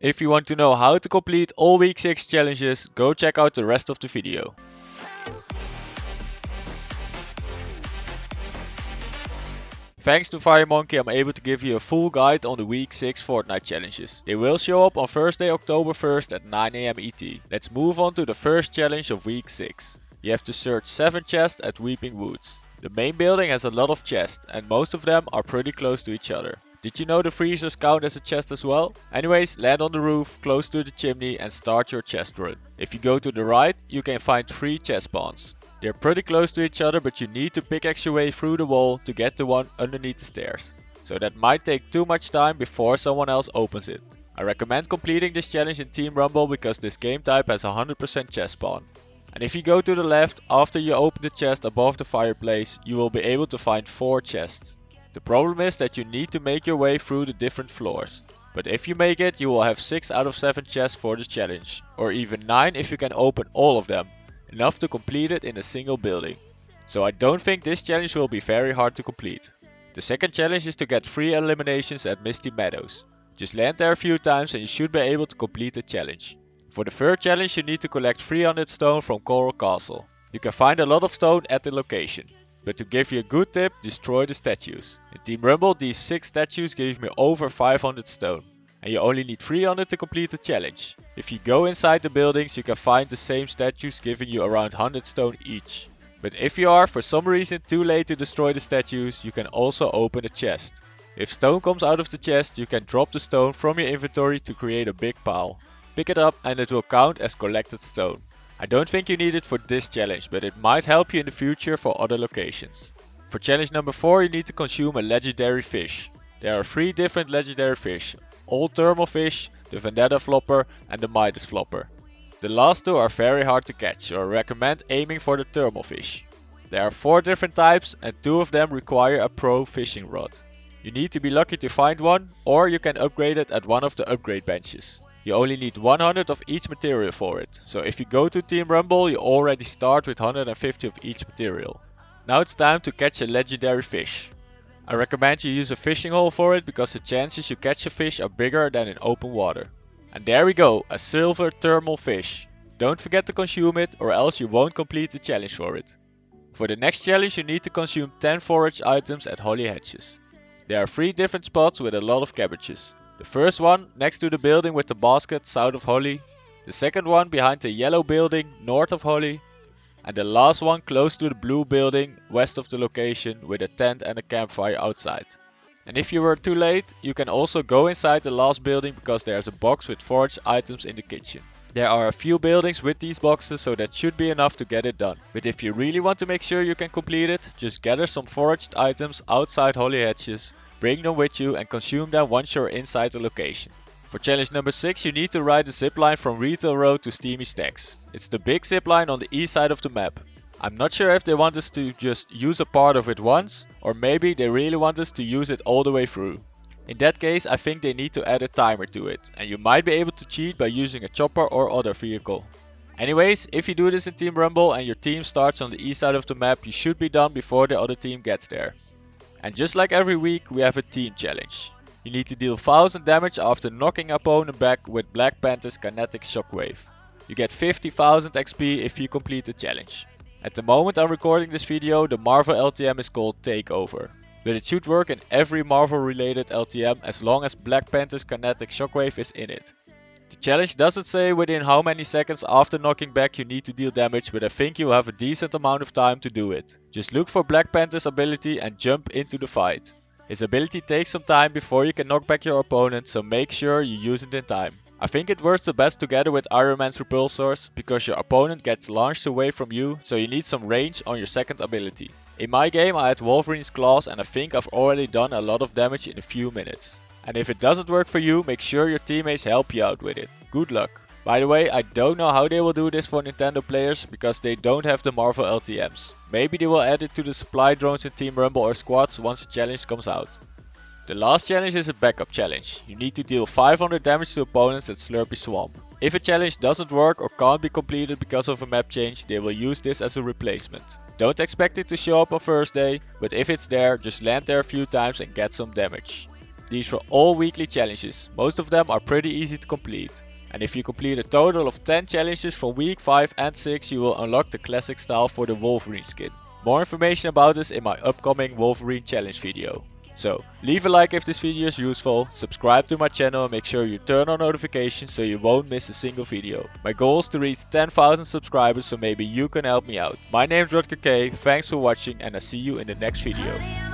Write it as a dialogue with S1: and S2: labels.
S1: If you want to know how to complete all week 6 challenges, go check out the rest of the video. Thanks to FireMonkey, I'm able to give you a full guide on the week 6 Fortnite challenges. They will show up on Thursday, October 1st at 9 AM ET. Let's move on to the first challenge of week 6. You have to search 7 chests at Weeping Woods. The main building has a lot of chests and most of them are pretty close to each other. Did you know the freezers count as a chest as well? Anyways, land on the roof close to the chimney and start your chest run. If you go to the right, you can find 3 chest spawns. They're pretty close to each other, but you need to pickaxe your way through the wall to get the one underneath the stairs. So that might take too much time before someone else opens it. I recommend completing this challenge in Team Rumble because this game type has 100% chest spawn. And if you go to the left, after you open the chest above the fireplace, you will be able to find 4 chests. The problem is that you need to make your way through the different floors. But if you make it, you will have 6 out of 7 chests for the challenge. Or even 9 if you can open all of them. Enough to complete it in a single building. So I don't think this challenge will be very hard to complete. The second challenge is to get 3 eliminations at Misty Meadows. Just land there a few times and you should be able to complete the challenge. For the third challenge you need to collect 300 stone from Coral Castle. You can find a lot of stone at the location. But to give you a good tip, destroy the statues. In Team Rumble these 6 statues gave me over 500 stone. And you only need 300 to complete the challenge. If you go inside the buildings you can find the same statues giving you around 100 stone each. But if you are for some reason too late to destroy the statues, you can also open a chest. If stone comes out of the chest, you can drop the stone from your inventory to create a big pile. Pick it up and it will count as collected stone. I don't think you need it for this challenge, but it might help you in the future for other locations. For challenge number 4 you need to consume a legendary fish. There are 3 different legendary fish. All thermal fish, the Vendetta Flopper and the Midas Flopper. The last 2 are very hard to catch, so I recommend aiming for the thermal fish. There are 4 different types and 2 of them require a pro fishing rod. You need to be lucky to find one, or you can upgrade it at one of the upgrade benches. You only need 100 of each material for it, so if you go to Team Rumble you already start with 150 of each material. Now it's time to catch a legendary fish. I recommend you use a fishing hole for it because the chances you catch a fish are bigger than in open water. And there we go, a silver thermal fish. Don't forget to consume it or else you won't complete the challenge for it. For the next challenge you need to consume 10 forage items at Holly Hedges. There are 3 different spots with a lot of cabbages. The first one next to the building with the basket south of Holly. The second one behind the yellow building north of Holly. And the last one close to the blue building west of the location with a tent and a campfire outside. And if you were too late, you can also go inside the last building because there's a box with foraged items in the kitchen. There are a few buildings with these boxes, so that should be enough to get it done. But if you really want to make sure you can complete it, just gather some foraged items outside Holly Hedges, bring them with you and consume them once you're inside the location. For challenge number 6 you need to ride the zipline from Retail Road to Steamy Stacks. It's the big zipline on the east side of the map. I'm not sure if they want us to just use a part of it once, or maybe they really want us to use it all the way through. In that case I think they need to add a timer to it, and you might be able to cheat by using a chopper or other vehicle. Anyways, if you do this in Team Rumble and your team starts on the east side of the map, you should be done before the other team gets there. And just like every week we have a team challenge. You need to deal 1000 damage after knocking an opponent back with Black Panther's Kinetic Shockwave. You get 50,000 XP if you complete the challenge. At the moment I'm recording this video, the Marvel LTM is called Takeover. But it should work in every Marvel related LTM as long as Black Panther's Kinetic Shockwave is in it. The challenge doesn't say within how many seconds after knocking back you need to deal damage, but I think you have a decent amount of time to do it. Just look for Black Panther's ability and jump into the fight. His ability takes some time before you can knock back your opponent, so make sure you use it in time. I think it works the best together with Iron Man's repulsors, because your opponent gets launched away from you, so you need some range on your second ability. In my game I had Wolverine's claws and I think I've already done a lot of damage in a few minutes. And if it doesn't work for you, make sure your teammates help you out with it. Good luck. By the way, I don't know how they will do this for Nintendo players because they don't have the Marvel LTMs. Maybe they will add it to the supply drones in Team Rumble or squads once the challenge comes out. The last challenge is a backup challenge. You need to deal 500 damage to opponents at Slurpy Swamp. If a challenge doesn't work or can't be completed because of a map change, they will use this as a replacement. Don't expect it to show up on Thursday, but if it's there, just land there a few times and get some damage. These were all weekly challenges, most of them are pretty easy to complete. And if you complete a total of 10 challenges from week 5 and 6, you will unlock the classic style for the Wolverine skin. More information about this in my upcoming Wolverine challenge video. So, leave a like if this video is useful, subscribe to my channel and make sure you turn on notifications so you won't miss a single video. My goal is to reach 10,000 subscribers, so maybe you can help me out. My name is RutgerK, thanks for watching and I'll see you in the next video.